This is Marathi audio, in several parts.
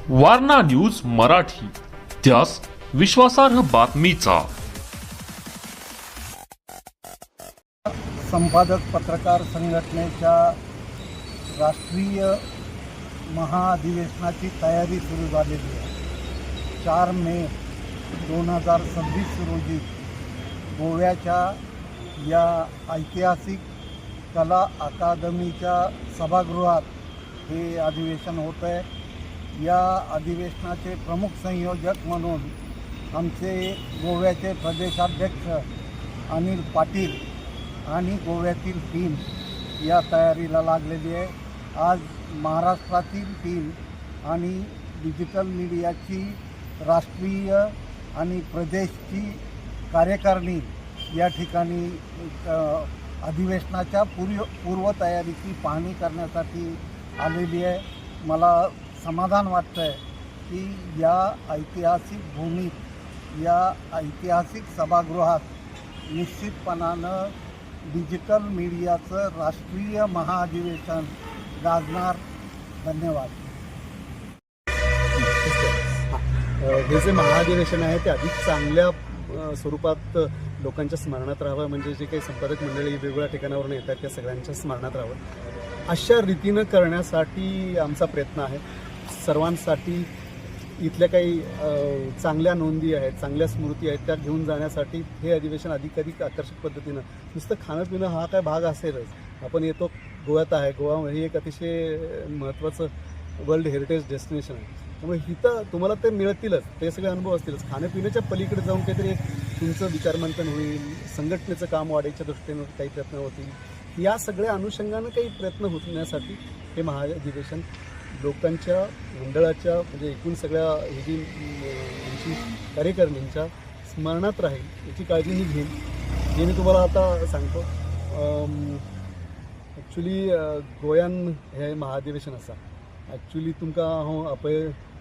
वारणा न्यूज मराठी, त्यास विश्वासार्ह बातमीचा संपादक पत्रकार संघटनेच्या राष्ट्रीय महाअधिवेशनाची तयारी सुरू झालेली आहे. 4 मे 2026 रोजी गोव्याच्या या ऐतिहासिक कला अकादमीच्या सभागृहात हे अधिवेशन होत आहे. या अधिवेशनाचे प्रमुख संयोजक म्हणून आमचे गोव्याचे प्रदेशाध्यक्ष अनिल पाटील आणि गोव्यातील टीम या तयारीला लागलेली आहे. आज महाराष्ट्रातील टीम आणि डिजिटल मीडियाची राष्ट्रीय आणि प्रदेशची कार्यकारिणी या ठिकाणी अधिवेशनाच्या पूर्वतयारीची पाहणी करण्यासाठी आलेली आहे. मला समाधान वाटतं आहे की या ऐतिहासिक भूमीत, या ऐतिहासिक सभागृहात निश्चितपणानं डिजिटल मीडियाचं राष्ट्रीय महाअधिवेशन गाजणार. धन्यवाद. हे जे महाअधिवेशन आहे ते अधिक चांगल्या स्वरूपात लोकांच्या स्मरणात राहावं, म्हणजे जे काही संपादक मंडळी वेगवेगळ्या ठिकाणावरून येतात त्या सगळ्यांच्या स्मरणात राहावं अशा रीतीनं करण्यासाठी आमचा प्रयत्न आहे. सर्वांसाठी इथल्या काही चांगल्या नोंदी आहेत, चांगल्या स्मृती आहेत, त्या घेऊन जाण्यासाठी हे अधिवेशन अधिक आकर्षक पद्धतीनं, नुसतं खाणं पिणं हा काय भाग असेलच. आपण येतो, गोव्यात आहे, गोवा हे एक अतिशय महत्त्वाचं वर्ल्ड हेरिटेज डेस्टिनेशन आहे. त्यामुळे इथं तुम्हाला ते मिळतीलच, ते सगळे अनुभव असतीलच. खाण्यापिण्याच्या पलीकडे जाऊन काहीतरी तुमचं विचारमंथन होईल, संघटनेचं काम वाढायच्या दृष्टीनं काही प्रयत्न होतील. या सगळ्या अनुषंगानं काही प्रयत्न होण्यासाठी हे महाअधिवेशन लोकांच्या मंडळाच्या, म्हणजे एकूण सगळ्या ही जी यांची कार्यकारिणींच्या स्मरणात राहील याची काळजी मी घेईन. हे मी तुम्हाला आता सांगतो. ॲक्च्युली गोंयान हे महाअधिवेशन आसा. ॲक्च्युली तुमकां हांव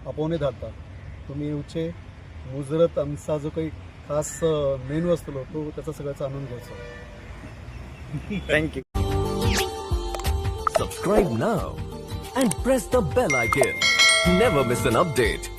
आपोवने धाडटा. तुमी येवचे, मुजरत आमचा जो काही खास मेनू आसतलो तो त्याचा सगळ्याचा आनंद घ्यायचो. Thank you. Subscribe now and press the bell icon. Never miss an update.